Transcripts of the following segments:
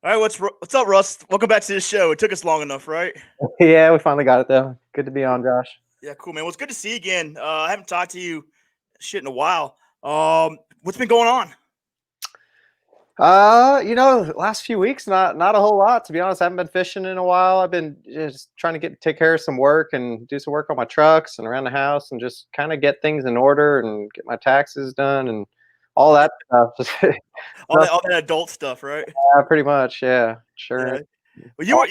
All right, what's up, Russ? Welcome back to the show. It took us long enough, right? Yeah, we finally got it though. Good to be on, Josh. Yeah, cool, man. Well, it's good to see you again. I haven't talked to you shit in a while. What's been going on? Last few weeks, not a whole lot to be honest. I haven't been fishing in a while. I've been just trying to take care of some work and do some work on my trucks and around the house and just kind of get things in order and get my taxes done and all Yeah, that stuff. Just all that nothing, all that adult stuff, right? pretty much, yeah, sure. Yeah. Well,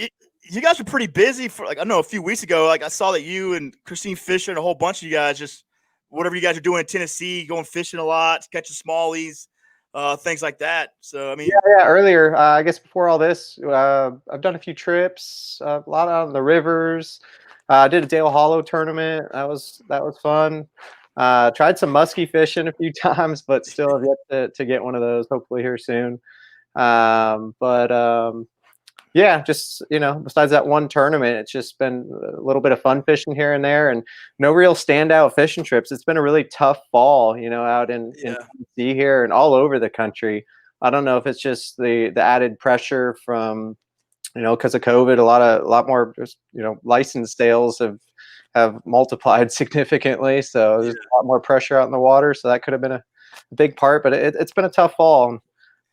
you guys were pretty busy for like I don't know a few weeks ago. Like I saw that you and Christine Fisher and a whole bunch of you guys just whatever you guys are doing in Tennessee, going fishing a lot, catching smallies, things like that. So I mean, Yeah, earlier, I guess before all this, I've done a few trips, a lot out on the rivers. I did a Dale Hollow tournament. That was fun. Tried some musky fishing a few times, but still have yet to get one of those. Hopefully here soon. But yeah, just besides that one tournament, it's just been a little bit of fun fishing here and there, and no real standout fishing trips. It's been a really tough fall, out in yeah, Tennessee here and all over the country. I don't know if it's just the added pressure from because of COVID. A lot more just license sales have multiplied significantly, so there's yeah. a lot more pressure out in the water. So that could have been a big part, but it's been a tough fall.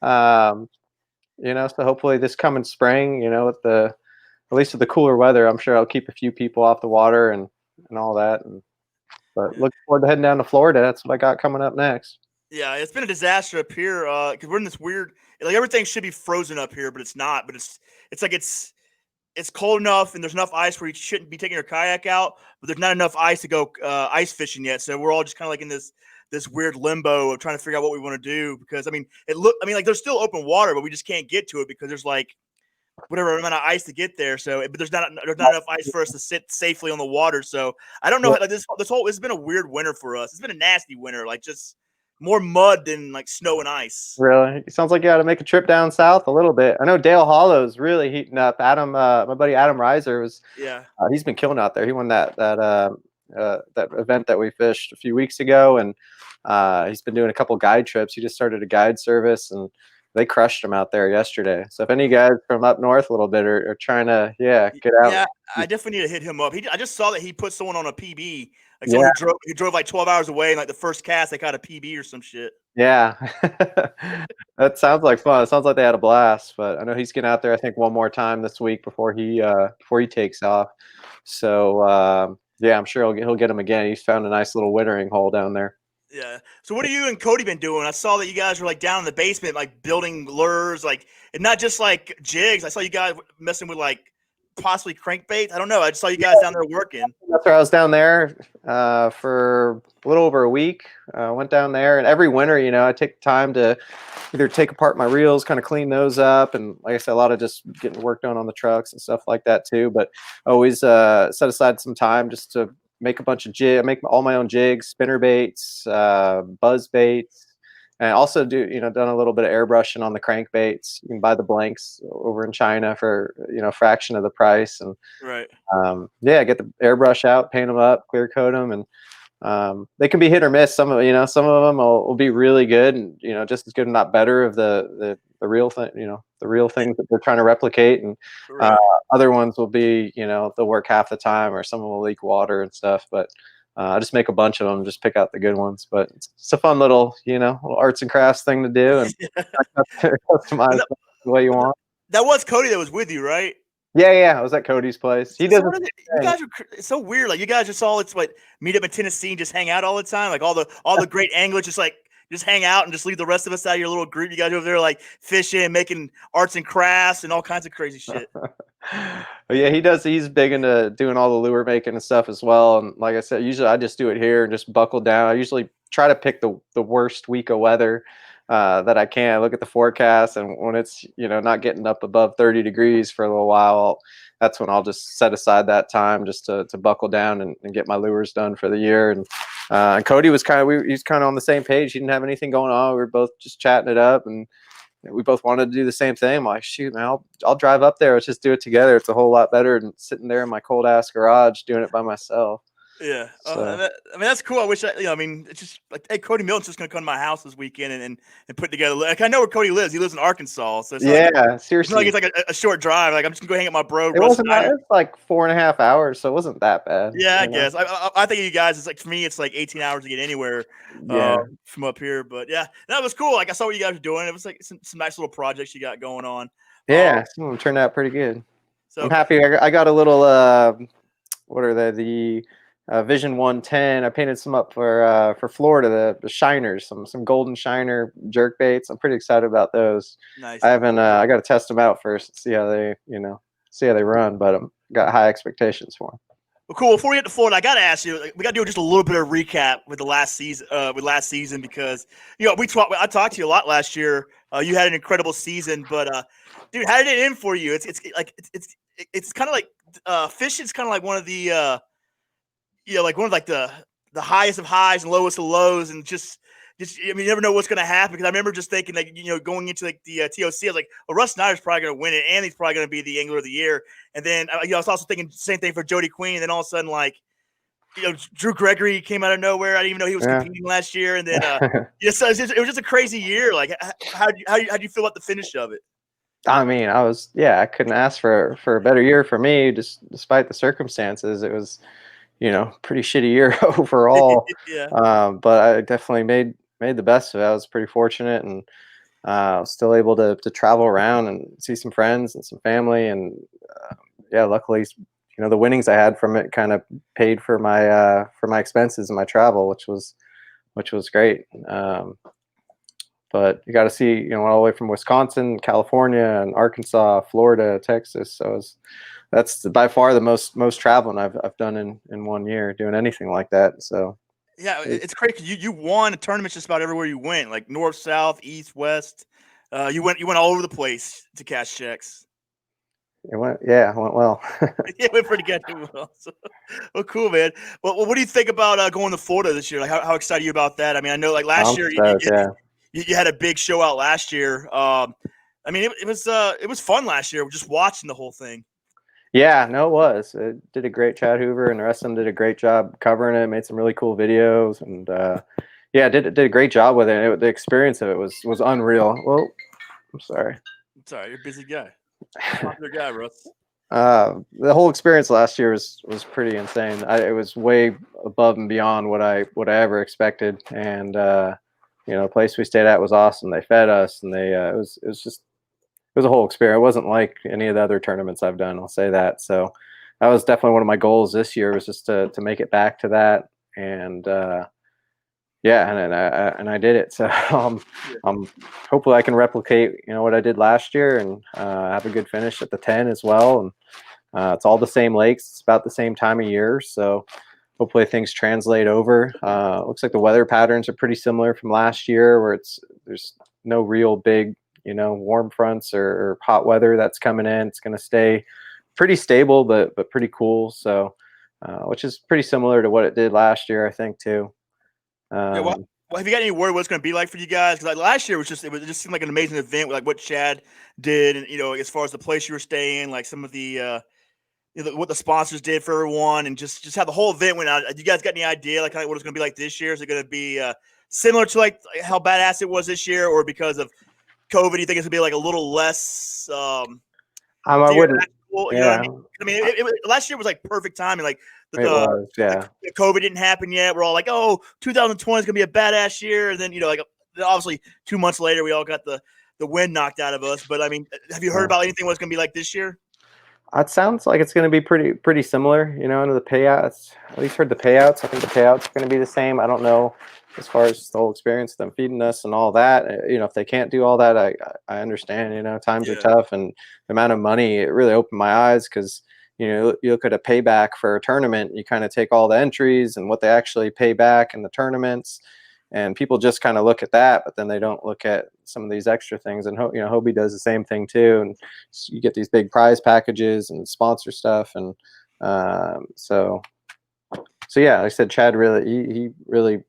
Um, so hopefully this coming spring, with at least with the cooler weather, I'm sure I'll keep a few people off the water and all that. But Yeah. looking forward to heading down to Florida. That's what I got coming up next. Yeah, it's been a disaster up here because we're in this weird like everything should be frozen up here, but it's not. But it's like it's cold enough and there's enough ice where you shouldn't be taking your kayak out, but there's not enough ice to go ice fishing yet. So we're all just kind of like in this weird limbo of trying to figure out what we want to do because I mean like there's still open water, but we just can't get to it because there's like whatever amount of ice to get there. So but there's not enough ice for us to sit safely on the water. So I don't know Yeah, how like it's been a weird winter for us. It's been a nasty winter, like just more mud than like snow and ice. really. It sounds like you got to make a trip down south a little bit. I know Dale Hollow's really heating up. My buddy Adam Reiser was Yeah. he's been killing out there. He won that event that we fished a few weeks ago, and he's been doing a couple guide trips. He just started a guide service, and they crushed him out there yesterday. So if any guys from up north a little bit are trying to, yeah, get out. Yeah, I definitely need to hit him up. I just saw that he put someone on a PB, like someone Yeah, who drove like 12 hours away, and like the first cast they got a PB or some shit. yeah. That sounds like fun. It sounds like they had a blast. But I know he's getting out there, I think, one more time this week before he takes off. So yeah, I'm sure he'll get him again. He's found a nice little wintering hole down there. Yeah. So what have you and Cody been doing? I saw that you guys were like down in the basement, like building lures, like and not just like jigs. I saw you guys messing with like possibly crankbait. I don't know. I just saw you guys down there working. That's where I was down there for a little over a week. Went down there, and every winter, I take time to either take apart my reels, kind of clean those up, and like I said, a lot of just getting work done on the trucks and stuff like that too. But always set aside some time just to make a bunch of make all my own jigs, spinner baits, buzz baits. And I also done a little bit of airbrushing on the crankbaits. You can buy the blanks over in China for a fraction of the price, and Right. yeah, get the airbrush out, paint them up, clear coat them, and they can be hit or miss. Some of them will be really good, and just as good, if not better, of the real thing, the real things that they're trying to replicate, and uh, Right. other ones will be, they'll work half the time, or some of them will leak water and stuff. But I just make a bunch of them, just pick out the good ones. But it's a fun little arts and crafts thing to do, and customize that, the way you want. that was Cody that was with you, right? Yeah, yeah, I was at Cody's place. He So does the what is it? You same thing. guys are it's so weird. Like you guys just all it's what meet up in Tennessee and just hang out all the time. Like all the great anglers just hang out and just leave the rest of us out of your little group. You guys over there like fishing, making arts and crafts and all kinds of crazy shit. But yeah, he does. He's big into doing all the lure making and stuff as well. And like I said, usually I just do it here and just buckle down. I usually try to pick the worst week of weather that I can. I look at the forecast, and when it's not getting up above 30 degrees for a little while, that's when I'll just set aside that time just to buckle down and get my lures done for the year. And Cody was he's kind of on the same page. He didn't have anything going on. We were both just chatting it up, and we both wanted to do the same thing. I'm like, shoot, man, I'll drive up there. Let's just do it together. It's a whole lot better than sitting there in my cold ass garage doing it by myself. Yeah, So I mean that's cool. I wish I mean, it's just like, hey, Cody Milton's just gonna come to my house this weekend and put together. Like I know where Cody lives. He lives in Arkansas, so yeah, it's not like seriously, it's like a short drive. Like I'm just gonna go hang out with my bro it Rus wasn't that. Snyders. It's like 4.5 hours, so it wasn't that bad. Yeah, I You know. guess. I think of you guys. It's like for me, it's like 18 hours to get anywhere Yeah, from up here. But yeah, that was cool. Like I saw what you guys were doing. It was like some nice little projects you got going on. Uh, yeah, some of them turned out pretty good. I'm so happy. I got a little. What are they? The Vision 110. I painted some up for Florida. The shiners, some golden shiner jerk baits. I'm pretty excited about those. nice. I haven't. I got to test them out first, see how they see how they run. But I'm got high expectations for them. Well, cool. Before we get to Florida, I got to ask you. Like, we got to do just a little bit of recap with the last season. With last season, because I talked to you a lot last year. You had an incredible season, but dude, how did it end for you? It's kind of like fishing's kind of like one of the like one of like the highest of highs and lowest of lows, and just I mean, you never know what's going to happen. Because I remember just thinking like going into like the TOC, I was like, well, Rus Snyders probably going to win it, and he's probably going to be the Angler of the Year. And then I was also thinking the same thing for Jody Queen. And then all of a sudden, like Drew Gregory came out of nowhere. I didn't even know he was Yeah. competing last year. And then so it was just a crazy year. Like how do you feel about the finish of it? I mean, I couldn't ask for a better year for me, just despite the circumstances. It was, pretty shitty year overall. Yeah. But I definitely made the best of it. I was pretty fortunate, and was still able to travel around and see some friends and some family. And yeah, luckily, the winnings I had from it kind of paid for my expenses and my travel, which was great. But you got to see, all the way from Wisconsin, California, and Arkansas, Florida, Texas. So that's by far the most traveling I've done in one year, doing anything like that. So Yeah, it's crazy. You won tournaments just about everywhere you went, like north, south, east, west. You went all over the place to cash checks. it went well. Yeah, it went pretty good. Well, well, cool, man. Well, what do you think about going to Florida this year? Like, how excited are you about that? I mean, I know like last I'm year stoked, yeah. you had a big show out last year. I mean, it was fun last year, just watching the whole thing. Yeah, no, it was. It did a great. Chad Hoover and the rest of them did a great job covering it. Made some really cool videos, and yeah, did a great job with it. The experience of it was unreal. Well, I'm sorry. Sorry, you're a busy guy, popular guy, Russ. The whole experience last year was pretty insane. It was way above and beyond what I ever expected, and the place we stayed at was awesome. They fed us, and it was a whole experience. It wasn't like any of the other tournaments I've done. I'll say that. So that was definitely one of my goals this year, was just to make it back to that, and yeah, and I did it. So hopefully I can replicate what I did last year, and have a good finish at the 10 as well. And it's all the same lakes. It's about the same time of year, so hopefully things translate over. Looks like the weather patterns are pretty similar from last year, where there's no real big warm fronts or hot weather that's coming in. It's going to stay pretty stable, but pretty cool. So which is pretty similar to what it did last year, I think, too. Yeah, well, have you got any word what it's going to be like for you guys? Because like last year it just seemed like an amazing event, with like what Chad did, and as far as the place you were staying, like some of the what the sponsors did for everyone, and just how the whole event went out. You guys got any idea like kind of what it's going to be like this year? Is it going to be similar to like how badass it was this year, or because of COVID, you think it's going to be like a little less? I wouldn't. You know what I Yeah, mean? I mean, last year was like perfect timing. Like it was. Yeah. like COVID didn't happen yet. We're all like, oh, 2020 is gonna be a badass year. And then like obviously 2 months later, we all got the wind knocked out of us. But I mean, have you heard about anything what's gonna be like this year? It sounds like it's going to be pretty similar, into the payouts. At least heard the payouts. I think the payouts are going to be the same. I don't know as far as the whole experience of them feeding us and all that. If they can't do all that, I understand. Times are tough, and the amount of money, it really opened my eyes, because you look at a payback for a tournament. You kind of take all the entries and what they actually pay back in the tournaments, and people just kind of look at that, but then they don't look at some of these extra things. And Hobie does the same thing too. And you get these big prize packages and sponsor stuff, and so yeah, like I said, Chad he really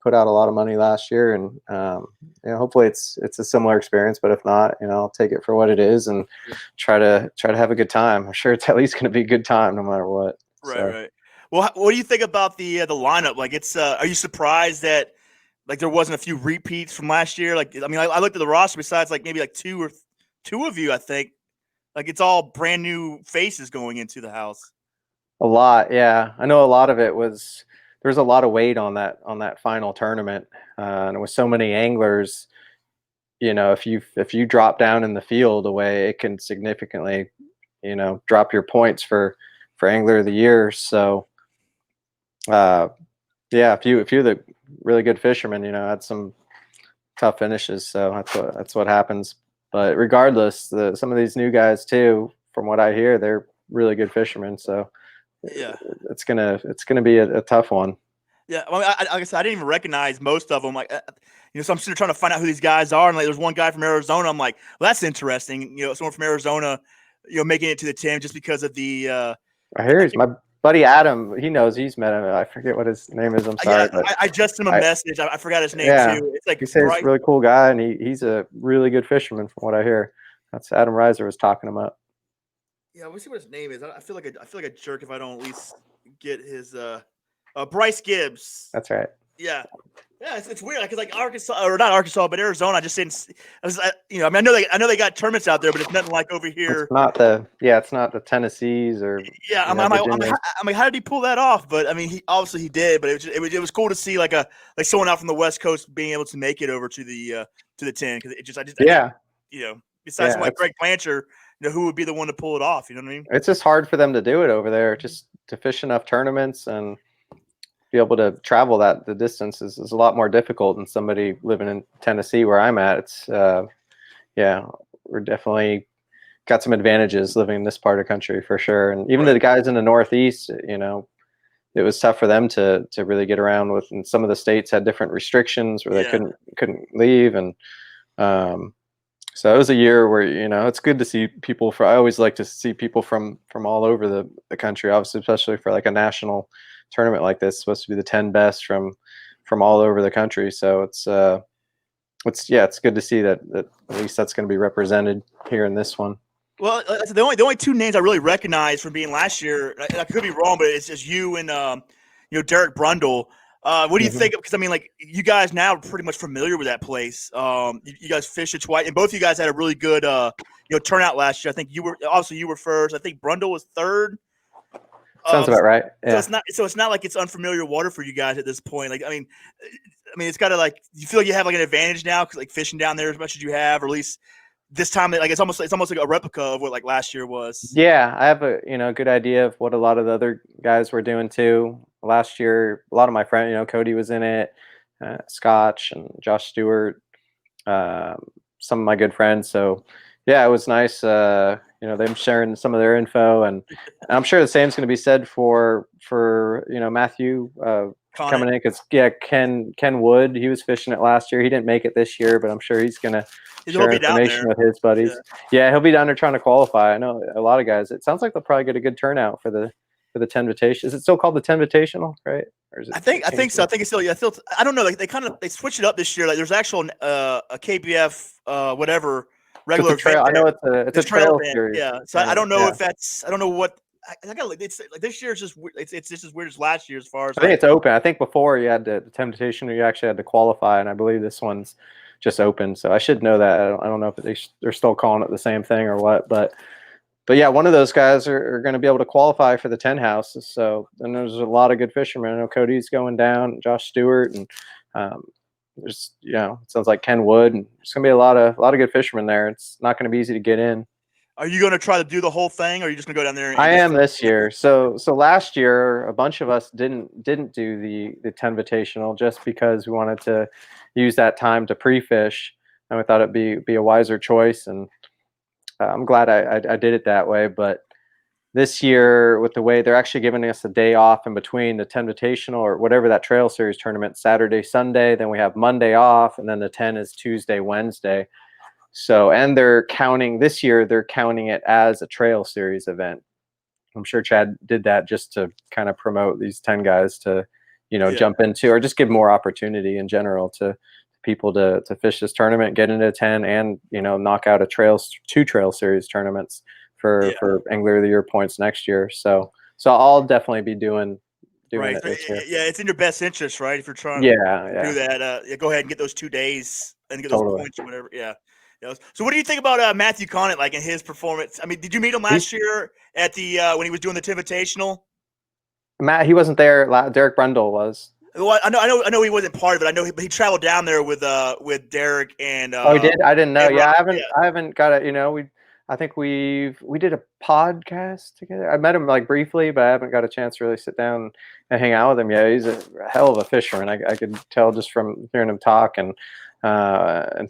put out a lot of money last year, and hopefully it's a similar experience. But if not, I'll take it for what it is and try to have a good time. I'm sure it's at least going to be a good time no matter what. Right, right. Well, what do you think about the lineup? Like, it's are you surprised that like there wasn't a few repeats from last year? Like, I mean, I looked at the roster. Besides, like maybe like two of you, I think. Like, it's all brand new faces going into the house. A lot, yeah. I know a lot of it was there's a lot of weight on that final tournament, and with so many anglers, if you drop down in the field away, it can significantly, drop your points for angler of the year. So, uh, yeah, a few of the really good fishermen, had some tough finishes. So that's what happens. But regardless, some of these new guys too, from what I hear, they're really good fishermen. So Yeah. it's gonna be a tough one. Yeah, well, like I said, I didn't even recognize most of them. Like, so I'm sitting there trying to find out who these guys are, and like, there's one guy from Arizona. I'm like, well, that's interesting. Someone from Arizona, making it to the team just because of the. I hear he's my buddy Adam. He knows he's met him. I forget what his name is. I'm Yeah, sorry, but I just sent him a I message. I forgot his name yeah, too. It's like he says he's Bryce. a really cool guy, and he's a really good fisherman from what I hear. That's Adam Reiser was talking him up. Yeah, let me see what his name is. I feel like I feel like a jerk if I don't at least get his Bryce Gibbs. That's right. Yeah. Yeah, it's weird because like Arkansas or not Arkansas, but Arizona. I just didn't. I mean, I know they got tournaments out there, but it's nothing like over It's here. not it's not the Tennessees or Yeah, I'm Virginias. like, how did he pull that off? But I mean, he obviously he did. But it was cool to see like someone out from the West Coast being able to make it over to the 10 because it just I think Yeah, besides yeah. someone like Greg Blanchard, who would be the one to pull it off? You know what I mean? It's just hard for them to do it over there. Just to fish enough tournaments and be able to travel the distance is a lot more difficult than somebody living in Tennessee where I'm at. It's yeah, we're definitely got some advantages living in this part of the country for sure. And even Right. the guys in the Northeast, it was tough for them to really get around with. And some of the states had different restrictions where they Yeah. couldn't leave. And um, so it was a year where it's good to see people I always like to see people from all over the country, obviously, especially for like a national tournament like this. It's supposed to be the 10 best from all over the country. So it's good to see that at least that's going to be represented here in this one. Well, the only two names I really recognize from being last year, I could be wrong, but it's just you and Derek Brundle. What do you Mhm. think? Because I mean, like you guys now are pretty much familiar with that place. You guys fished it twice, and both of you guys had a really good turnout last year. I think you were first. I think Brundle was third. Sounds about right. So Yeah. it's not like it's unfamiliar water for you guys at this point. Like I mean, it's got to like you feel like you have like an advantage now because like fishing down there as much as you have, or at least this time like it's almost like a replica of what like last year was. Yeah, I have a good idea of what a lot of the other guys were doing too. Last year, a lot of my friends, Cody was in it, Scotch and Josh Stewart, um, some of my good friends. So yeah, it was nice. Them sharing some of their info, and I'm sure the same's going to be said for Matthew Connor. coming in because yeah, Ken Wood, he was fishing it last year. He didn't make it this year, but I'm sure he's going to He'll share be down information there. with his Yeah. buddies. Yeah, he'll be down there trying to qualify. I know a lot of guys. It sounds like they'll probably get a good turnout for the 10 Invitational. Is it still called the 10 Invitational, right? Or is it I think so. I think it's still I don't know. Like they switched it up this year. Like there's actual a KBF whatever So it's regular a trail. event I there. know it's a There's trail trail event. series. Yeah. So I And don't know yeah, if that's I don't know what I got. It's like this year is just it's just as weird as last year as far as I think like it's open. I think before you had the temptation, you actually had to qualify, and I believe this one's just open. So I should know that. I don't know if they're still calling it the same thing or what, but yeah, one of those guys are going to be able to qualify for the 10 houses. So and there's a lot of good fishermen. I know Cody's going down, Josh Stewart, and um, there's it sounds like Ken Wood, and there's going to be a lot of good fishermen there. It's not going to be easy to get in. are you going to try to do the whole thing or are you just going to go down there and I just am this year. So last year, a bunch of us didn't do the 10 Invitational just because we wanted to use that time to pre-fish, and we thought it'd be a wiser choice. And I'm glad I did it that way. But this year, with the way they're actually giving us a day off in between the 10 Invitational or whatever that Trail Series tournament, Saturday, Sunday, then we have Monday off, and then the 10 is Tuesday, Wednesday. So, and they're counting this year, they're counting it as a Trail Series event. I'm sure Chad did that just to kind of promote these 10 guys to, yeah. jump into or just give more opportunity in general to people to fish this tournament, get into 10 and, knock out two trail series tournaments Yeah. for Angler of the Year points next year. So I'll definitely be doing doing Right. it this year. Yeah, it's in your best interest, right? If you're trying to Yeah, do yeah, that, yeah, go ahead and get those 2 days and get those totally. points or whatever. Yeah. Yeah. So, what do you think about Matthew Connaught, like in his performance? I mean, did you meet him He's last year at the when he was doing the Invitational? Matt. He wasn't there. Derek Brundle was. Well, I know he wasn't part of it. I know he traveled down there with Derek Oh, he did. I didn't know. and Yeah, Rob. I haven't got it. You know, I think we did a podcast together. I met him like briefly, but I haven't got a chance to really sit down and hang out with him. Yeah, he's a hell of a fisherman. I could tell just from hearing him talk and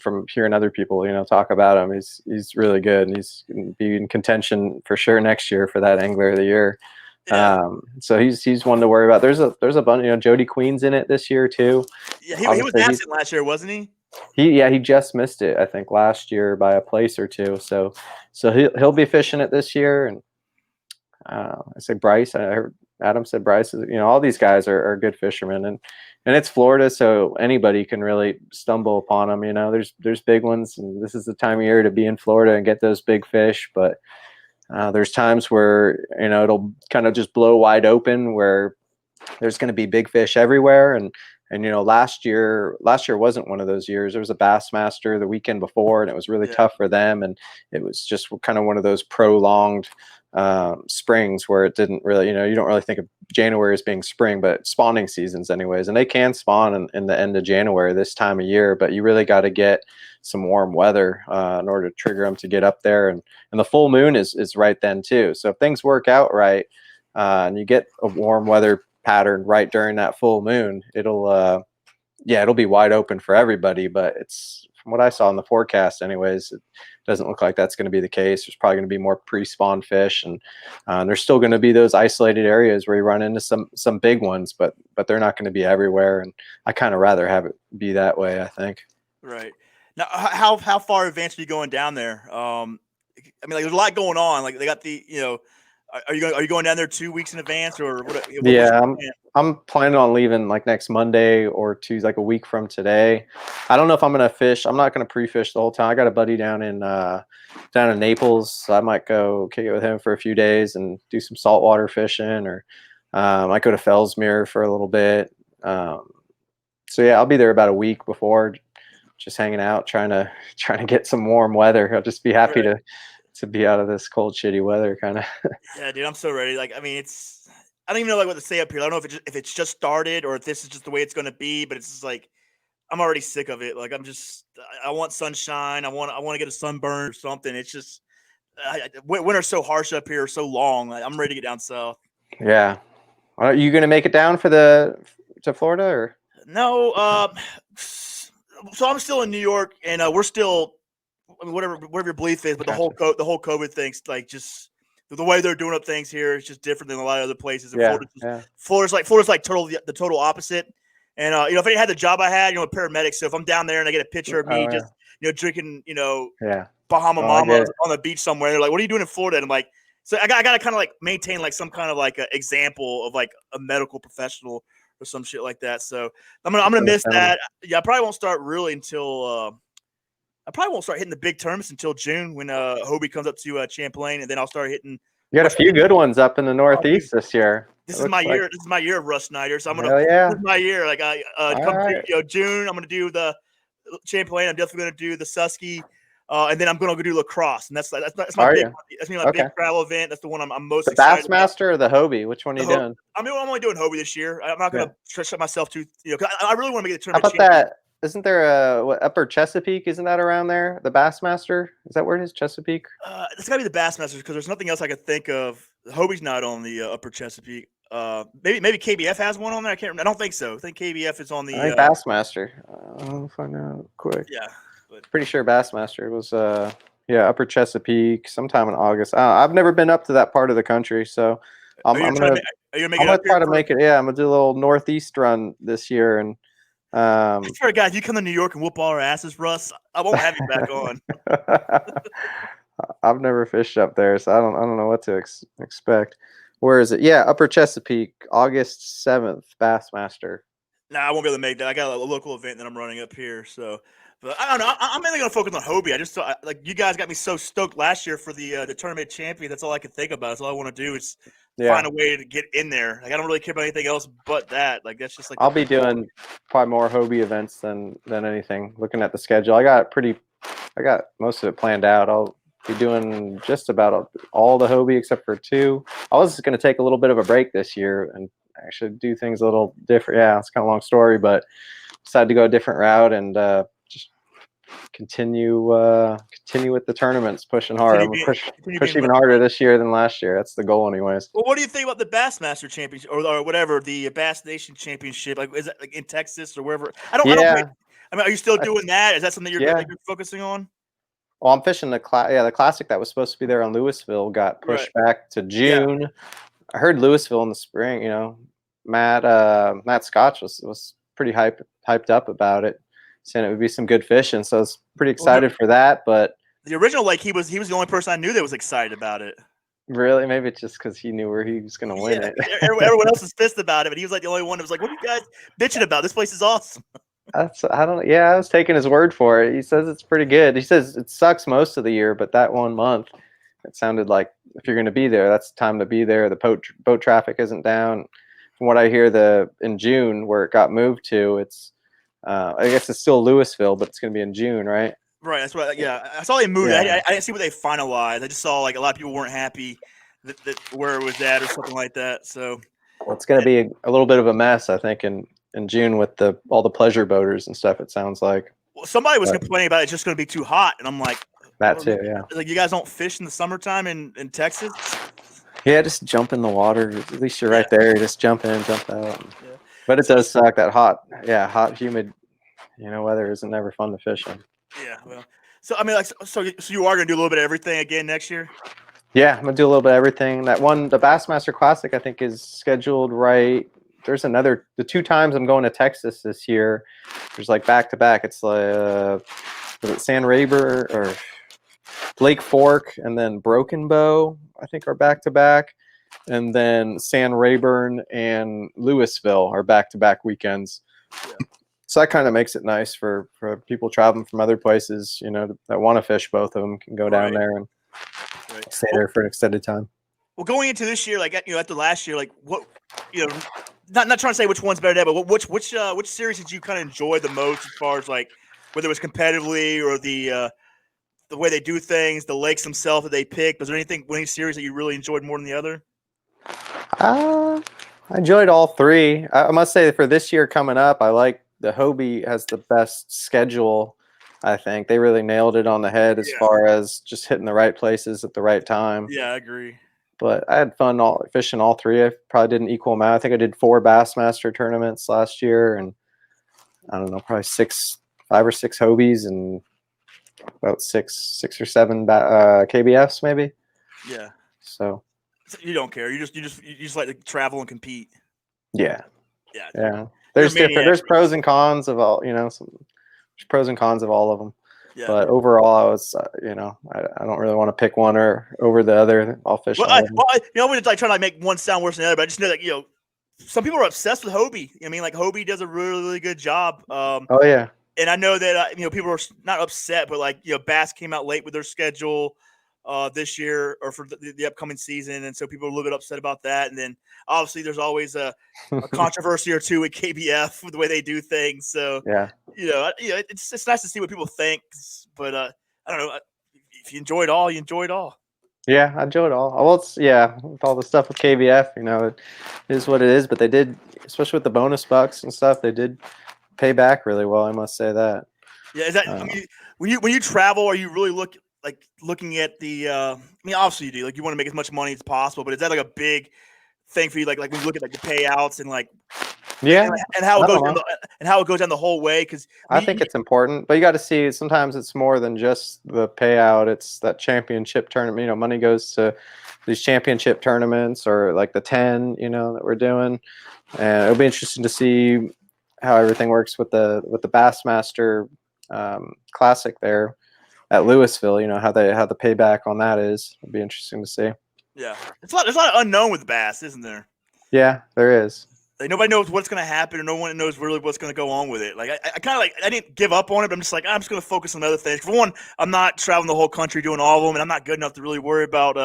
from hearing other people, you know, talk about him. He's really good, and he's gonna be in contention for sure next year for that Angler of the Year. Yeah. So he's one to worry about. There's a bunch. You know, Jody Queen's in it this year too. Yeah, he was Obviously, absent last year, wasn't he? he just missed it, I think, last year by a place or two. So he'll be fishing it this year. And I say Bryce. I heard Adam said Bryce is. You know, all these guys are good fishermen, and it's Florida, so anybody can really stumble upon them. You know, there's big ones, and this is the time of year to be in Florida and get those big fish. But there's times where, you know, it'll kind of just blow wide open where there's going to be big fish everywhere. And you know, last year wasn't one of those years. There was a Bassmaster the weekend before, and it was really Yeah. tough for them. And it was just kind of one of those prolonged springs where it didn't really, you know, you don't really think of January as being spring, but spawning seasons anyways. And they can spawn in the end of January this time of year, but you really got to get some warm weather in order to trigger them to get up there. And the full moon is right then too. So if things work out right, and you get a warm weather pattern right during that full moon, it'll be wide open for everybody. But it's, from what I saw in the forecast anyways, it doesn't look like that's going to be the case. There's probably going to be more pre-spawn fish, and there's still going to be those isolated areas where you run into some big ones, but they're not going to be everywhere. And I kind of rather have it be that way, I think. Right. Now, how far advanced are you going down there? I mean, like, there's a lot going on. Like, they got the, you know, are you going down there 2 weeks in advance, or what's your Yeah, plan? I'm planning on leaving like next Monday or Tuesday, like a week from today. I don't know if I'm gonna fish. I'm not gonna pre-fish the whole time. I got a buddy down in Naples, so I might go kick it with him for a few days and do some saltwater fishing, or I might go to Fellsmere for a little bit. So yeah, I'll be there about a week before, just hanging out, trying to get some warm weather. I'll just be happy Right. to be out of this cold, shitty weather, kind of. Yeah, dude, I'm so ready. Like, I mean, I don't even know like what to say up here. I don't know if it's just started or if this is just the way it's going to be, but it's just like I'm already sick of it. Like, I want sunshine. I want to get a sunburn or something. It's just winter's so harsh up here, so long. Like, I'm ready to get down south. Yeah. Are you gonna make it down to Florida, or? No, so I'm still in New York, and we're still, I mean, whatever your belief is, but Gotcha. the whole COVID thing's like just the way they're doing up things here is just different than a lot of other places. And Yeah, yeah. Florida's like the total opposite. And you know, if I had the job I had, you know, with paramedics, so if I'm down there and I get a picture of me Oh just, you know, drinking, you know, yeah. Bahama Oh, I Mama get it. on the beach somewhere, they're like, "What are you doing in Florida?" And I'm like, so I got to kind of like maintain like some kind of like a example of like a medical professional or some shit like that. So I'm That's gonna miss understandable. that. Yeah, I probably won't start really until I probably won't start hitting the big tournaments until June when Hobie comes up to Champlain, and then I'll start hitting You got a Rus few good ones up in the Oh, dude, Northeast this year. It this is my looks like. year. This is my year of Rus Snyders. So Hell this yeah. is my year. Like I All come right. you know June, I'm gonna do the Champlain. I'm definitely gonna do the Susky. And then I'm gonna go do lacrosse, and that's my Are big you? that's my big Okay. travel event. That's the one I'm most The excited about. Bassmaster or the Hobie? Which one are The you Ho- doing? I mean, I'm only doing Hobie this year. I'm not Yeah. gonna stretch myself too, you know, 'cause I really want to make the How tournament about champion. that? Isn't there Upper Chesapeake? Isn't that around there? The Bassmaster? Is that where it is? Chesapeake? It's got to be the Bassmasters because there's nothing else I could think of. Hobie's not on the Upper Chesapeake. Maybe KBF has one on there. I can't remember. I don't think so. I think KBF is on I the think Bassmaster. I'll find out quick. yeah. But Pretty sure Bassmaster was yeah, Upper Chesapeake sometime in August. I've never been up to that part of the country, so are I'm you gonna I'm try to gonna make, are you gonna make I'm it gonna up try here to for? make it. Yeah, I'm gonna do a little northeast run this year, and I um, swear to God, if you come to New York and whoop all our asses, Russ, I won't have you back on. I've never fished up there, so I don't know what to expect. Where is it? Yeah, Upper Chesapeake, August 7th, Bassmaster. Nah, I won't be able to make that. I got a local event that I'm running up here, so. But I don't know. I'm mainly gonna focus on Hobie. I just like you guys got me so stoked last year for the tournament champion. That's all I could think about. That's all I want to do is Yeah. find a way to get in there. Like I don't really care about anything else but that. Like that's just like I'll be doing probably more Hobie events than anything. Looking at the schedule, I got most of it planned out. I'll be doing just about all the Hobie except for 2. I was going to take a little bit of a break this year and actually do things a little different. Yeah, it's kind of a long story, but decided to go a different route and just continue with the tournaments, pushing hard. I'm gonna continue push being even harder this year than last year. That's the goal, anyways. Well, what do you think about the Bassmaster Championship or whatever the Bass Nation Championship? Like, is it like in Texas or wherever? I don't. Yeah, I mean, are you still doing that? Is that something you're yeah. you're focusing on? Well, I'm fishing the classic that was supposed to be there on Louisville got Right. pushed back to Yeah. June. I heard Louisville in the spring. Matt Scotch was pretty hyped up about it, saying it would be some good fishing. So I was pretty Well, excited for that. But the original, like he was the only person I knew that was excited about it. really, maybe it's just because he knew where he was going to win it. Everyone else was pissed about it, but he was like the only one that was like, "What are you guys bitching about? This place is awesome." I don't. Yeah, I was taking his word for it. He says it's pretty good. He says it sucks most of the year, but that 1 month, it sounded like if you're going to be there, that's the time to be there. The boat traffic isn't down. From what I hear, in June where it got moved to, it's I guess it's still Louisville, but it's going to be in June, right? Right. That's what. Yeah, I saw they moved. Yeah. I didn't see what they finalized. I just saw like a lot of people weren't happy that where it was at or something like that. So Well, it's going to be a little bit of a mess, I think, in June with all the pleasure boaters and stuff. It sounds like. somebody was But complaining about it's just going to be too hot, and I'm like, that too, yeah. like you guys don't fish in the summertime in Texas. Yeah, just jump in the water. At least you're right there. Just jump in, jump out. Yeah. But it does suck that hot, humid, weather isn't never fun to fish in. Yeah, well, so I mean, like, so you are going to do a little bit of everything again next year. Yeah, I'm gonna do a little bit of everything. The Bassmaster Classic, I think, is scheduled right. There's the 2 times I'm going to Texas this year. There's like back to back. It's like was it San Rayburn or Lake Fork, and then Broken Bow, I think, are back to back, and then San Rayburn and Louisville are back to back weekends. Yeah. So that kind of makes it nice for people traveling from other places, that want to fish both of them can go down there and stay there for an extended time. Well, going into this year, like after last year, like what not trying to say which one's better, but which series did you kind of enjoy the most as far as like whether it was competitively or the way they do things, the lakes themselves that they picked? Was there any series that you really enjoyed more than the other? I enjoyed all 3. I must say that for this year coming up, I like the Hobie has the best schedule. I think they really nailed it on the head as far as just hitting the right places at the right time. Yeah, I agree. But I had fun fishing all 3. I probably did an equal amount. I think I did 4 Bassmaster tournaments last year, and I don't know, probably 5 or 6 Hobies, and about 6 or 7 KBFs maybe. Yeah. So you don't care. You just like to travel and compete. Yeah. Yeah. Yeah. There's pros and cons of all. There's pros and cons of all of them. Yeah. But overall, I was, I don't really want to pick one over the other. I'll fish. I wouldn't like trying to make one sound worse than the other, but I just know that some people are obsessed with Hobie. I mean, like Hobie does a really, really good job. Oh yeah. And I know that people are not upset, but like Bass came out late with their schedule this year or for the upcoming season, and so people are a little bit upset about that. And then obviously there's always a controversy or two with KBF with the way they do things. So yeah, it's nice to see what people think. But I don't know if you enjoy it all, you enjoy it all. Yeah, I enjoyed it all. Well, with all the stuff with KBF, it is what it is. But they did, especially with the bonus bucks and stuff, they did pay back really well. I must say that. Yeah, is that I mean, when you travel, are you really looking at the? I mean, obviously you do. Like you want to make as much money as possible, but is that like a big thing for you? Like when you look at like the payouts and like. Yeah, and how it goes down the whole way. Because I think it's important, but you got to see sometimes it's more than just the payout. It's that championship tournament. Money goes to these championship tournaments or like the 10, that we're doing, and it'll be interesting to see how everything works with the Bassmaster Classic there at Louisville. How the payback on that is. It'll be interesting to see. Yeah, there's a lot of unknown with bass, isn't there? Yeah, there is. Like nobody knows what's going to happen, or no one knows really what's going to go on with it. Like I kind of I didn't give up on it, but I'm just like I'm just going to focus on other things. For one, I'm not traveling the whole country doing all of them, and I'm not good enough to really worry about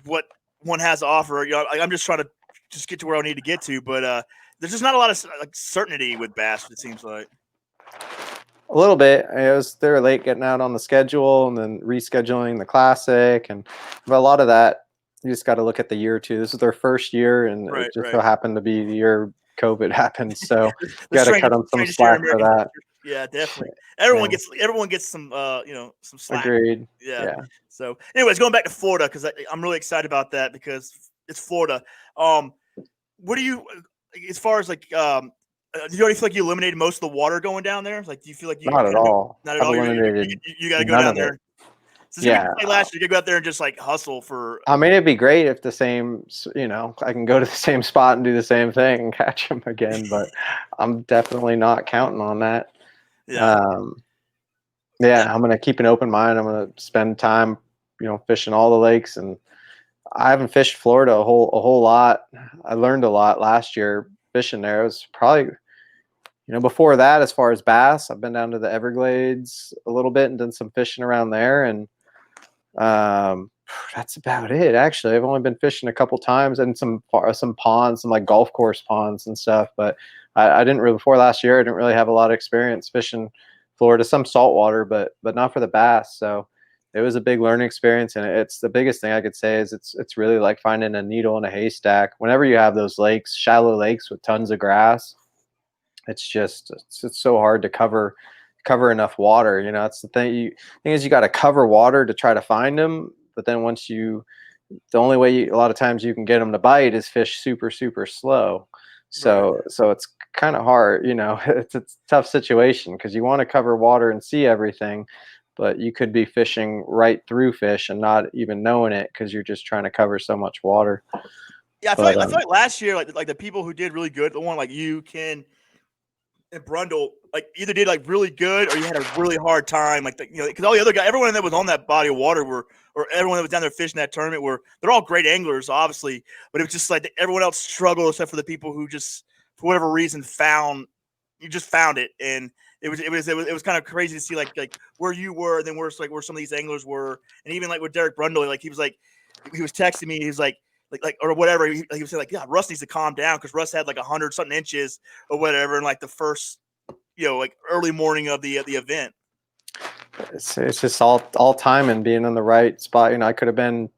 what one has to offer. I'm just trying to just get to where I need to get to, but there's just not a lot of like certainty with bass. It seems like A little bit. They were late getting out on the schedule and then rescheduling the classic, but a lot of that you just got to look at the year or two. This is their first year, and it just so happened to be the year COVID happened, so you got to cut them some slack for that. Yeah, definitely. Everyone gets some some slack. Agreed. Yeah. So, anyways, going back to Florida because I'm really excited about that because it's Florida. What do you, as far as like, do you already feel like you eliminated most of the water going down there? Like, do you feel like you not at all? Not at all. You got to go down there. So like last year, you go out there and just like hustle for. I mean, it'd be great if the same, I can go to the same spot and do the same thing and catch them again, but I'm definitely not counting on that. Yeah. I'm going to keep an open mind. I'm going to spend time, fishing all the lakes, and I haven't fished Florida a whole lot. I learned a lot last year fishing there. It was probably, before that, as far as bass, I've been down to the Everglades a little bit and done some fishing around there, and that's about it. Actually, I've only been fishing a couple times and some ponds, some like golf course ponds and stuff. But I didn't really, before last year, I didn't really have a lot of experience fishing Florida, some saltwater, but not for the bass. So it was a big learning experience, and it's the biggest thing I could say is it's really like finding a needle in a haystack. Whenever you have those lakes, shallow lakes with tons of grass, it's so hard to cover enough water. It's the thing. Thing is, you got to cover water to try to find them. But then the only way a lot of times you can get them to bite is fish super, super slow. So it's kind of hard. It's a tough situation because you want to cover water and see everything, but you could be fishing right through fish and not even knowing it because you're just trying to cover so much water. Yeah, I feel like last year, like the people who did really good, the one like you, Ken, and Brundle, like either did like really good or you had a really hard time. Like because all the other guys, everyone that was on that body of water or everyone that was down there fishing that tournament they're all great anglers, obviously, but it was just like everyone else struggled except for the people who just for whatever reason found it, and it was kind of crazy to see like where you were, and then where some of these anglers were, and even like with Derek Brundle, like he was texting me, he was like or whatever. He was saying like, yeah, Russ needs to calm down because Russ had like 100-something inches or whatever in like the first, like early morning of the event. It's just all time and being in the right spot. I could have been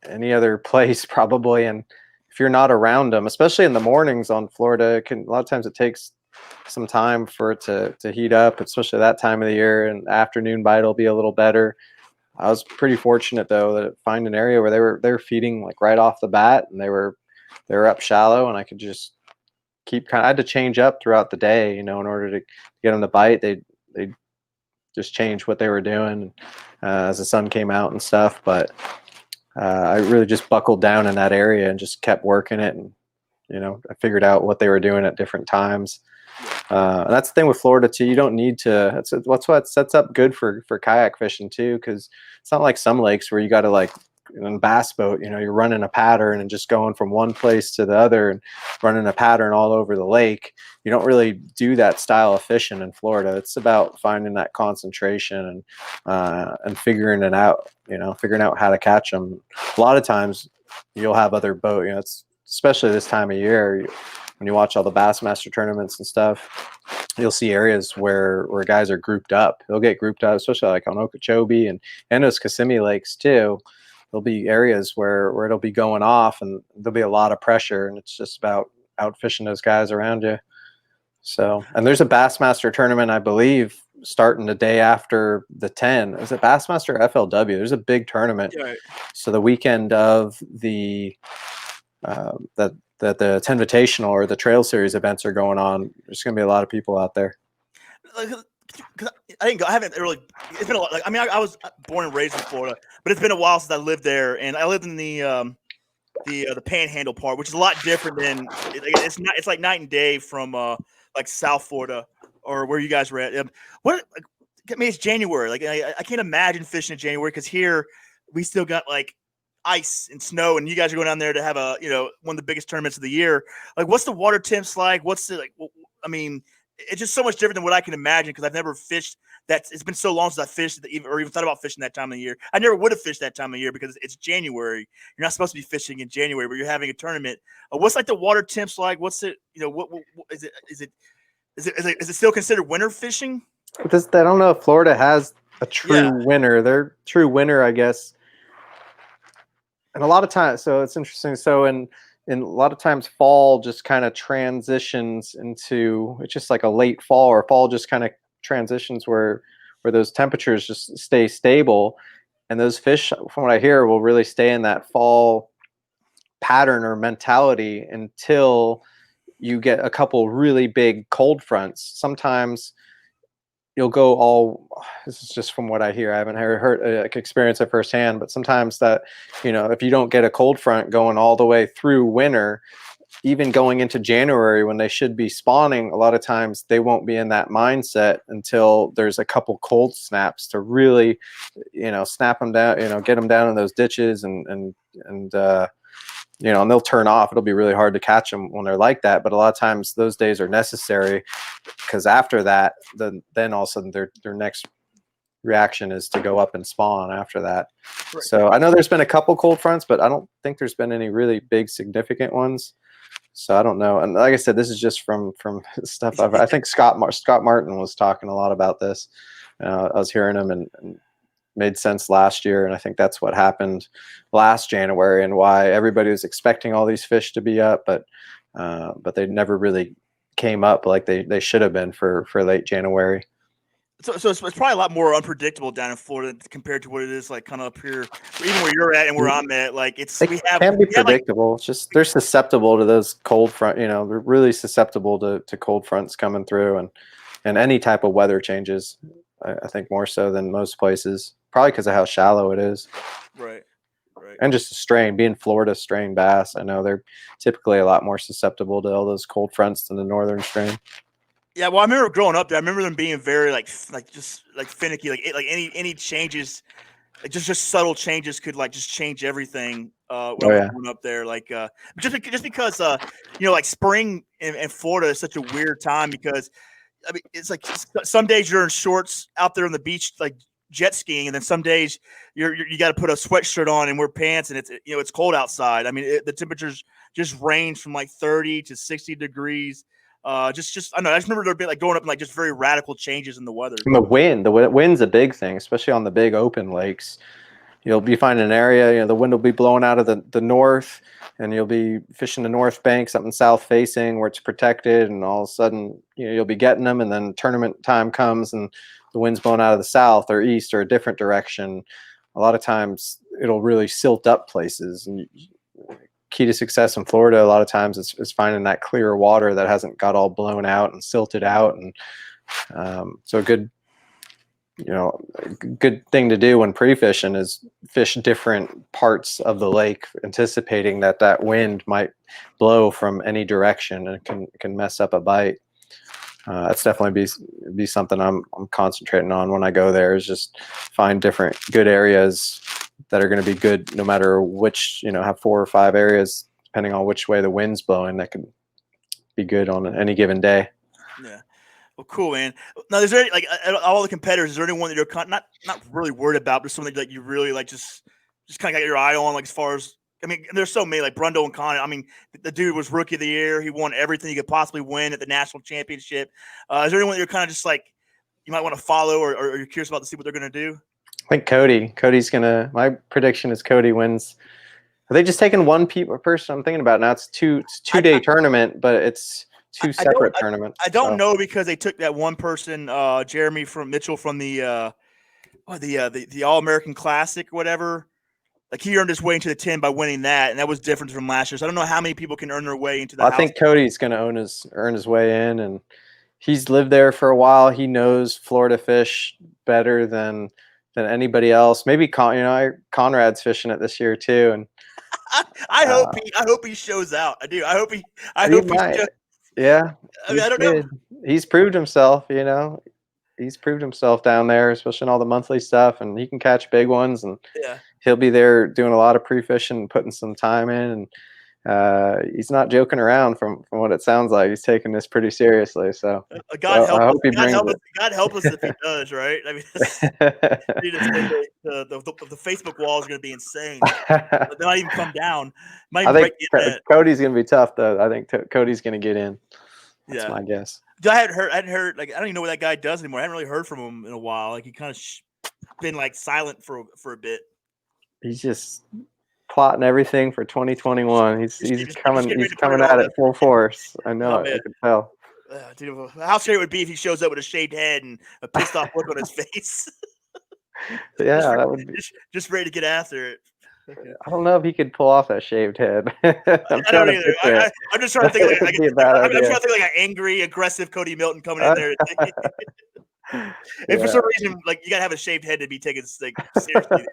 any other place probably, and if you're not around them, especially in the mornings on Florida, a lot of times it takes some time for it to heat up, especially that time of the year, and afternoon bite will be a little better. I was pretty fortunate though that find an area where they were feeding like right off the bat, and they were up shallow, and I could just I had to change up throughout the day, in order to get them to bite. They just changed what they were doing as the sun came out and stuff. But I really just buckled down in that area and just kept working it, and I figured out what they were doing at different times. And that's the thing with Florida too. You don't need to. That's what sets up good for kayak fishing too, because it's not like some lakes where you got to like in bass boat. You're running a pattern and just going from one place to the other and running a pattern all over the lake. You don't really do that style of fishing in Florida. It's about finding that concentration and figuring it out. Figuring out how to catch them. A lot of times you'll have other boat. It's especially this time of year. When you watch all the Bassmaster tournaments and stuff, you'll see areas where guys are grouped up. They'll get grouped up, especially like on Okeechobee and those Kissimmee lakes too. There'll be areas where it'll be going off, and there'll be a lot of pressure, and it's just about out fishing those guys around you. So, and there's a Bassmaster tournament, I believe, starting the day after the 10. Is it Bassmaster or FLW? There's a big tournament. Right. So the weekend of the that the 10 Invitational or the Trail Series events are going on, there's going to be a lot of people out there. Cause I didn't go. I haven't really. It's been a lot. Like, I mean, I was born and raised in Florida, but it's been a while since I lived there, and I lived in the Panhandle part, which is a lot different than it's not. It's like night and day from like South Florida or where you guys were at. I mean, it's January. Like I can't imagine fishing in January because here we still got like ice and snow, and you guys are going down there to have one of the biggest tournaments of the year. Like, what's the water temps like? What's the like? I mean, it's just so much different than what I can imagine because I've never fished that. It's been so long since I fished or even thought about fishing that time of the year. I never would have fished that time of year because it's January. You're not supposed to be fishing in January, but you're having a tournament. What's like the water temps like? What's it? What is it? Is it still considered winter fishing? This, I don't know if Florida has a true Yeah. winter. Their true winter, I guess. And a lot of times, so it's interesting. So in a lot of times, fall just kind of transitions into, it's just like a late fall, or fall just kind of transitions where those temperatures just stay stable, and those fish, from what I hear, will really stay in that fall pattern or mentality until you get a couple really big cold fronts. Sometimes you'll go all, this is just from what I hear, I haven't heard experience it firsthand, but sometimes that, if you don't get a cold front going all the way through winter, even going into January when they should be spawning, a lot of times they won't be in that mindset until there's a couple cold snaps to really, snap them down, get them down in those ditches, and and they'll turn off. It'll be really hard to catch them when they're like that. But a lot of times those days are necessary, because after that, then all of a sudden their next reaction is to go up and spawn after that. Right. So I know there's been a couple cold fronts, but I don't think there's been any really big significant ones. So I don't know. And like I said, this is just from stuff I think Scott Martin was talking a lot about this. I was hearing him, and made sense last year, and I think that's what happened last January, and why everybody was expecting all these fish to be up, but they never really came up like they should have been for late January. So it's probably a lot more unpredictable down in Florida compared to what it is like kind of up here, even where you're at and where I'm at. Like it can be predictable. It's just they're susceptible to those cold front. They're really susceptible to cold fronts coming through, and any type of weather changes. I think more so than most places, probably because of how shallow it is. Right. And just a strain, being Florida strain bass, I know they're typically a lot more susceptible to all those cold fronts than the northern strain. Yeah, well, I remember growing up there. I remember them being very just finicky. Like any changes, like just subtle changes could just change everything. When I was growing up there, just because like spring in Florida is such a weird time because. I mean, it's like some days you're in shorts out there on the beach, like jet skiing, and then some days you got to put a sweatshirt on and wear pants, and it's cold outside. I mean, the temperatures just range from like 30 to 60 degrees. I don't know. I just remember there being growing up in just very radical changes in the weather. And the wind's a big thing, especially on the big open lakes. You'll be finding an area, the wind will be blowing out of the north, and you'll be fishing the north bank, something south facing where it's protected, and all of a sudden, you'll be getting them, and then tournament time comes and the wind's blowing out of the south or east or a different direction. A lot of times it'll really silt up places. And key to success in Florida a lot of times is finding that clear water that hasn't got all blown out and silted out. And so a good thing to do when pre-fishing is fish different parts of the lake, anticipating that wind might blow from any direction and can mess up a bite. That's definitely be something I'm concentrating on when I go there, is just find different good areas that are going to be good no matter which, have 4 or 5 areas depending on which way the wind's blowing that could be good on any given day. Yeah. Well, cool, man. Now, is there all the competitors? Is there anyone that you're not really worried about, but something that you really just kind of got your eye on? Like as far as there's so many like Brundo and Con. I mean, the dude was rookie of the year. He won everything he could possibly win at the national championship. Is there anyone that you're kind of just you might want to follow or you're curious about to see what they're going to do? I think Cody's gonna. My prediction is Cody wins. Are they just taking one person? I'm thinking about it now. It's two-day tournament, but it's two separate tournaments. I don't know because they took that one person, Jeremy Mitchell from the All-American Classic, or whatever. Like he earned his way into the 10 by winning that, and that was different from last year. So I don't know how many people can earn their way into the house. I think Cody's going to earn his way in, and he's lived there for a while. He knows Florida fish better than anybody else. Maybe Conrad's fishing it this year too, and I hope he shows out. I do. I hope he might. Shows. Yeah. I don't know. He's proved himself. He's proved himself down there, especially in all the monthly stuff, and he can catch big ones. And he'll be there doing a lot of pre-fishing, putting some time in, he's not joking around from what it sounds like. He's taking this pretty seriously. So, God help I us. hope he brings God help us if he does. Right? I mean, it. the Facebook walls are going to be insane. They might even come down. Might I even think break the internet. Cody's going to be tough, though. I think Cody's going to get in. That's Yeah. my guess. I hadn't heard. Like, I don't even know what that guy does anymore. I haven't really heard from him in a while. Like, he kind of been like silent for a bit. He's just plotting everything for 2021. He's coming at it full force. I know it. I can tell. Dude, how scary it would be if he shows up with a shaved head and a pissed off look on his face. Yeah, that would be just ready to get after it. I don't know if he could pull off that shaved head. I don't either. I'm just trying to think It'd be a bad idea. I'm trying to think like an angry, aggressive Cody Milton coming in there. And for some reason, like, you gotta have a shaved head to be taken like seriously.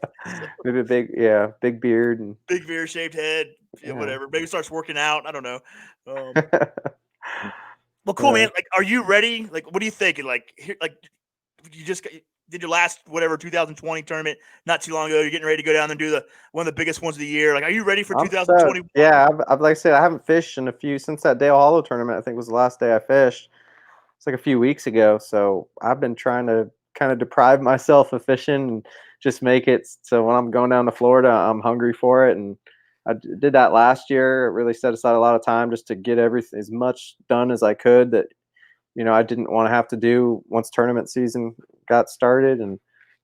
Maybe big beard and big beard, shaved head, whatever. Maybe starts working out. I don't know. Well, cool, man. Like, are you ready? Like, what are you thinking? Like, you just did your last 2020 tournament not too long ago. You're getting ready to go down there and do one of the biggest ones of the year. Like, are you ready for 2021? Yeah, I've like I said, I haven't fished in since that Dale Hollow tournament. I think was the last day I fished. It's like a few weeks ago. So I've been trying to kind of deprive myself of fishing and just make it so when I'm going down to Florida, I'm hungry for it. And I did that last year. It really set aside a lot of time just to get everything as much done as I could that I didn't want to have to do once tournament season got started, and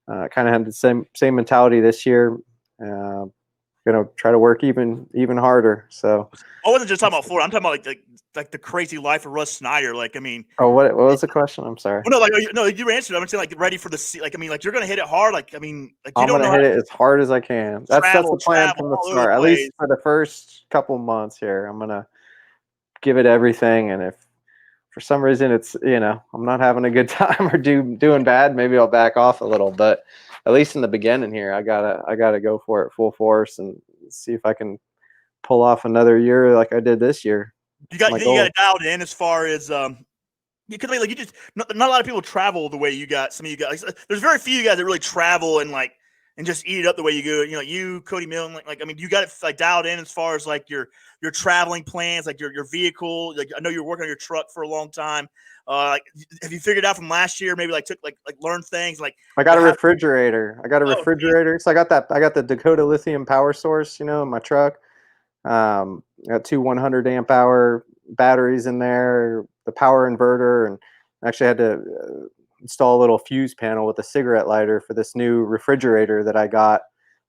kind of had the same mentality this year. Try to work even harder. So I wasn't just talking about Florida. I'm talking about like the crazy life of Rus Snyder. Like, I mean, what was the question? I'm sorry. Well, no, you answered. I'm saying, like, ready for the like. I mean, like, you're gonna hit it hard. Like, I mean, like, I'm gonna hit it as hard as I can. That's the plan from the start. At least for the first couple months here, I'm gonna give it everything. And if for some reason it's I'm not having a good time or doing bad, maybe I'll back off a little. But at least in the beginning here, I gotta go for it full force and see if I can pull off another year like I did this year. You got it dialed in as far as because like you just not a lot of people travel the way you got. Some of you guys, there's very few guys that really travel and just eat it up the way you do. You, Cody Milton, like I mean, you got it like dialed in as far as like your traveling plans, like your vehicle. Like, I know you're working on your truck for a long time. Like, have you figured out from last year? Maybe like learned things like. I got a refrigerator. So I got the Dakota lithium power source, in my truck. Got two 100 amp hour batteries in there, the power inverter, and actually had to install a little fuse panel with a cigarette lighter for this new refrigerator that I got.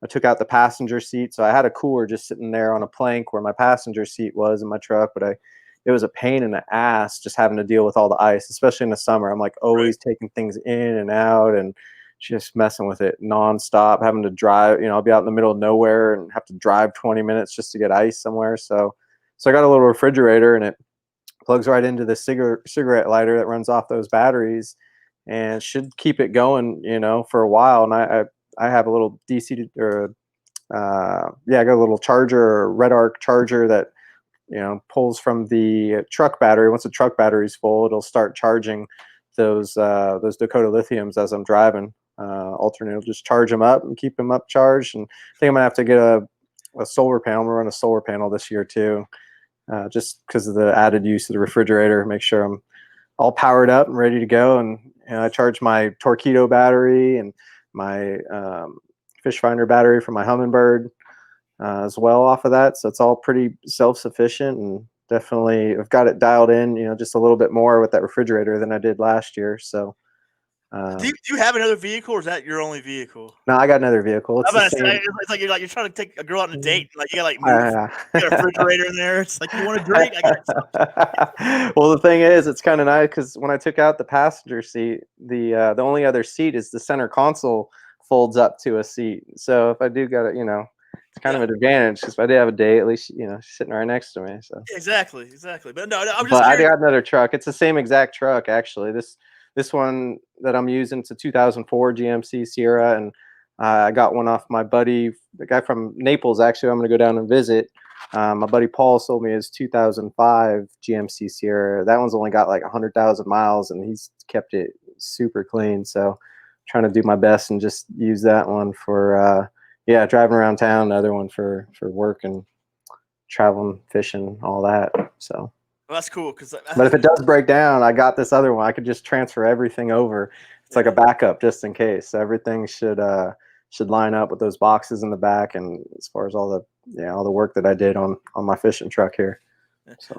I took out the passenger seat, so I had a cooler just sitting there on a plank where my passenger seat was in my truck, but it was a pain in the ass just having to deal with all the ice, especially in the summer. I'm like always taking things in and out and just messing with it nonstop, having to drive, I'll be out in the middle of nowhere and have to drive 20 minutes just to get ice somewhere. So I got a little refrigerator and it plugs right into the cigarette lighter that runs off those batteries and should keep it going, for a while. And I have a little DC I got a little charger, red arc charger that, pulls from the truck battery. Once the truck battery's full, it'll start charging those Dakota lithiums as I'm driving. Alternate will just charge them up and keep them up charged. And I think I'm gonna have to get a solar panel. I'm gonna run a solar panel this year too, just because of the added use of the refrigerator. Make sure I'm all powered up and ready to go. And I charge my Torpedo battery and my fish finder battery from my Humminbird as well off of that. So it's all pretty self-sufficient, and definitely I've got it dialed in, just a little bit more with that refrigerator than I did last year. So. Do you have another vehicle, or is that your only vehicle? No, I got another vehicle. It's the same. It's like you're trying to take a girl out on a date. Like, you got move. You got a refrigerator in there. It's like, you want a drink? I got Well, the thing is, it's kind of nice because when I took out the passenger seat, the only other seat is the center console folds up to a seat. So if I do got it, it's kind of an advantage because if I did have a date, at least she's sitting right next to me. So exactly. But no, I'm just. But I got another truck. It's the same exact truck actually. This one that I'm using, it's a 2004 GMC Sierra, and I got one off my buddy, the guy from Naples. Actually, I'm going to go down and visit. My buddy Paul sold me his 2005 GMC Sierra. That one's only got like 100,000 miles, and he's kept it super clean. So, I'm trying to do my best and just use that one for driving around town. The other one for work and traveling, fishing, all that. So, Well, that's cool because but if it does break down, I got this other one. I could just transfer everything over. It's like a backup just in case. So everything should line up with those boxes in the back, and as far as all the work that I did on my fishing truck here.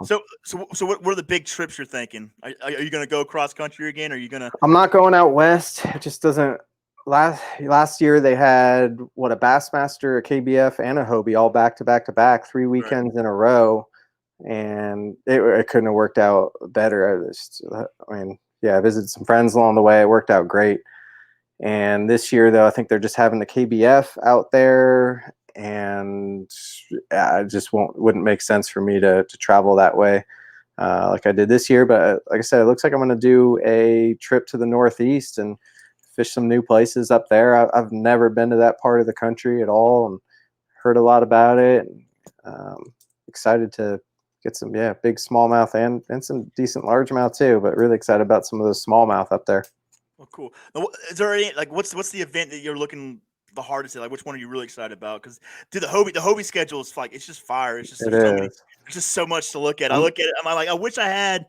So So what are the big trips you're thinking? Are you going to go cross country again? Or are you going to? I'm not going out west. It just doesn't. Last year they had a Bassmaster, a KBF, and a Hobie all back to back to back, 3 weekends in a row, and it couldn't have worked out better. I visited some friends along the way. It worked out great. And this year, though, I think they're just having the KBF out there, and it just wouldn't make sense for me to travel that way like I did this year. But like I said, it looks like I'm going to do a trip to the Northeast and fish some new places up there. I've never been to that part of the country at all, and heard a lot about it. And, excited to get some big smallmouth and some decent largemouth too. But really excited about some of those smallmouth up there. Oh, cool. Now, is there any what's the event that you're looking the hardest at? Like, which one are you really excited about? Because dude, the Hobie schedule is it's just fire. It's just It there's is. just so much to look at. I look at it. I'm like, I wish I had.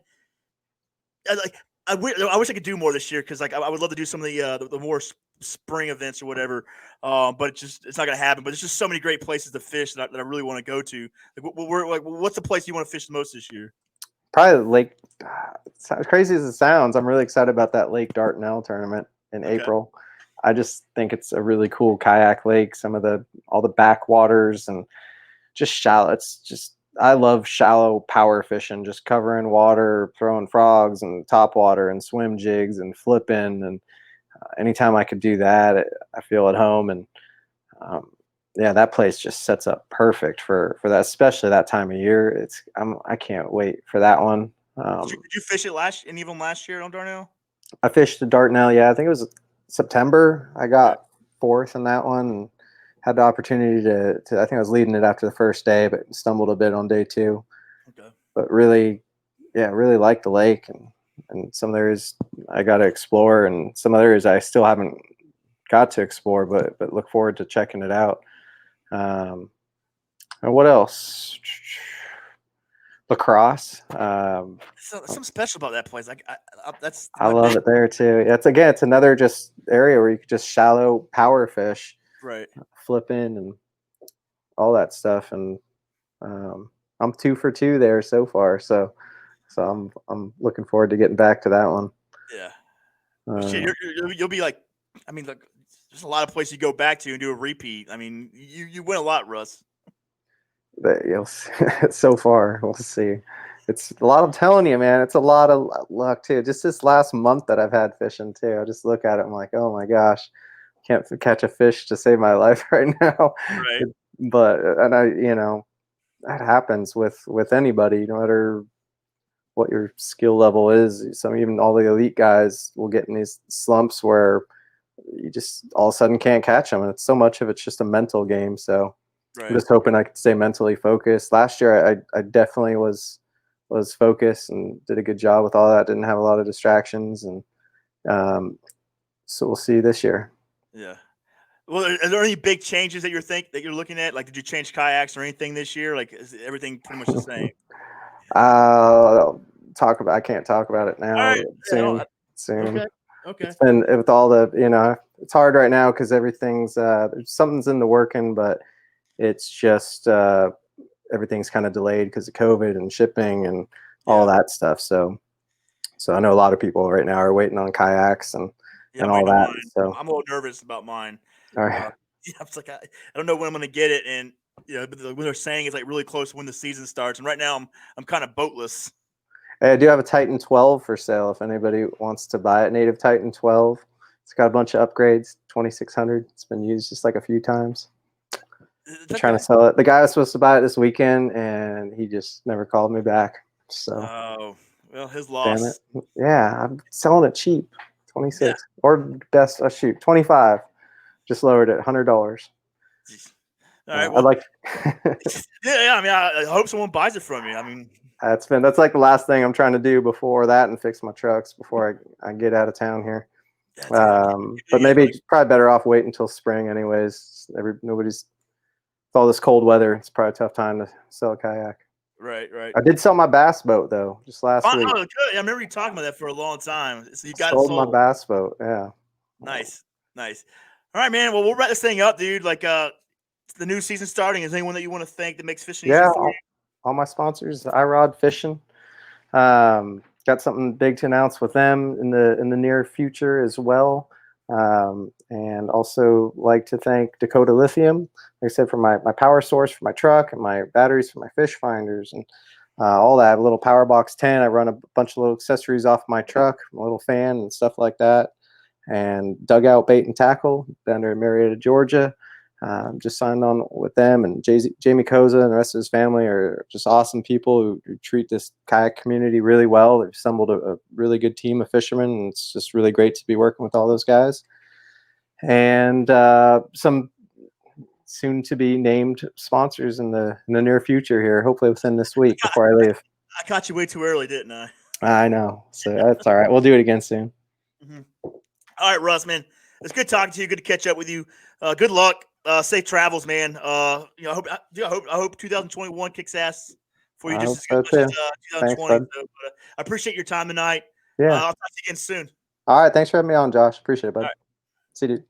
I wish I could do more this year because I would love to do some of the more spring events or whatever. But it's not gonna happen. But there's just so many great places to fish that I really want to go to. What's the place you want to fish the most this year? Probably Lake. As crazy as it sounds, I'm really excited about that Lake Dardanelle tournament in Okay. April. I just think it's a really cool kayak lake. All the backwaters and just shallow. It's just I love shallow power fishing, just covering water, throwing frogs and top water and swim jigs and flipping. And anytime I could do that, I feel at home. And that place just sets up perfect for that, especially that time of year. I can't wait for that one. Did you fish it any of them last year on Darnell? I fished the Dardanelle. Yeah, I think it was September. I Okay. got fourth in that one and had the opportunity to I think I was leading it after the first day, but stumbled a bit on day two. Okay. But really liked the lake, and some areas I got to explore, and some other areas I still haven't got to explore, but look forward to checking it out. And what else? Lacrosse. Something special about that place. That's I my love big it there too. It's another just area where you could just shallow power fish, right. flipping and all that stuff. And I'm 2 for 2 there so far. So I'm looking forward to getting back to that one. Yeah. Well, shit, Uh, you'll be like, I mean, look, there's a lot of places you go back to and do a repeat. I mean, you win a lot, Russ. but so far we'll see. It's a lot. I'm telling you, man. It's a lot of luck too. Just this last month that I've had fishing too. I just look at it. I'm like, oh my gosh, can't catch a fish to save my life right now. Right. But and that happens with anybody, no matter what your skill level is. Even all the elite guys will get in these slumps where you just all of a sudden can't catch them, and it's so much of it's just a mental game. So I'm Right. just hoping I could stay mentally focused. Last year, I definitely was focused and did a good job with all that. Didn't have a lot of distractions, and so we'll see this year. Yeah. Well, are there any big changes that you're looking at? Like, did you change kayaks or anything this year? Like, is everything pretty much the same? I can't talk about it All now. right. Yeah. Soon, soon. Okay. Okay. It's been with all the it's hard right now because something's in the working, but it's just everything's kind of delayed because of COVID and shipping and all Yeah. that stuff. So I know a lot of people right now are waiting on kayaks and Yeah. I'm all waiting on that. mine. So I'm a little nervous about mine. all Uh, right. yeah, I was like, I don't know when I'm gonna get it, and but what they're saying is like really close to when the season starts. And right now, I'm kind of boatless. Hey, I do have a Titan 12 for sale if anybody wants to buy it. Native Titan 12. It's got a bunch of upgrades. 2600. It's been used just like a few times. It's I'm trying okay. to sell it. The guy was supposed to buy it this weekend, and he just never called me back. So Oh, well, his damn it. loss. Yeah, I'm selling it cheap. Yeah. 26 or best. Shoot, 25. Just lowered it. $100. Jeez. All right. I'd Well, like. yeah. I mean, I hope someone buys it from you. I mean, That's like the last thing I'm trying to do before that and fix my trucks before I get out of town here. yeah, dude, I mean, But yeah, maybe like, it's probably better off waiting until spring anyways. Nobody's all this cold weather, it's probably a tough time to sell a kayak. Right. I did sell my bass boat though, just last Oh, week. good. I remember you talking about that for a long time. So you got it Sold my sold. bass boat. Yeah. Nice. All right, man. Well, we'll wrap this thing up, dude. Like, the new season starting. Is there anyone that you want to thank that makes fishing easy Yeah. for you? All my sponsors, iRod Fishing. Got something big to announce with them in the near future as well. And also like to thank Dakota Lithium, like I said, for my power source for my truck and my batteries for my fish finders and all that. I have a little power box 10. I run a bunch of little accessories off my truck, a little fan and stuff like that. And Dugout Bait and Tackle down there in Marietta, Georgia. Just signed on with them, and Jamie Koza and the rest of his family are just awesome people who treat this kayak community really well. They've assembled a really good team of fishermen, and it's just really great to be working with all those guys. And some soon to be named sponsors in the near future here, hopefully within this week before I leave. I caught you way too early, didn't I? I know, so that's all right. We'll do it again soon. Mm-hmm. All right, Russ, man. It's good talking to you. Good to catch up with you. Good luck. Safe travels, man. I hope 2021 kicks ass for you I just hope as so much as too. 2020. Thanks, bud. So, I appreciate your time tonight. Yeah. I'll talk to you again soon. All right. Thanks for having me on, Josh. Appreciate it, All bud. right. See you, dude.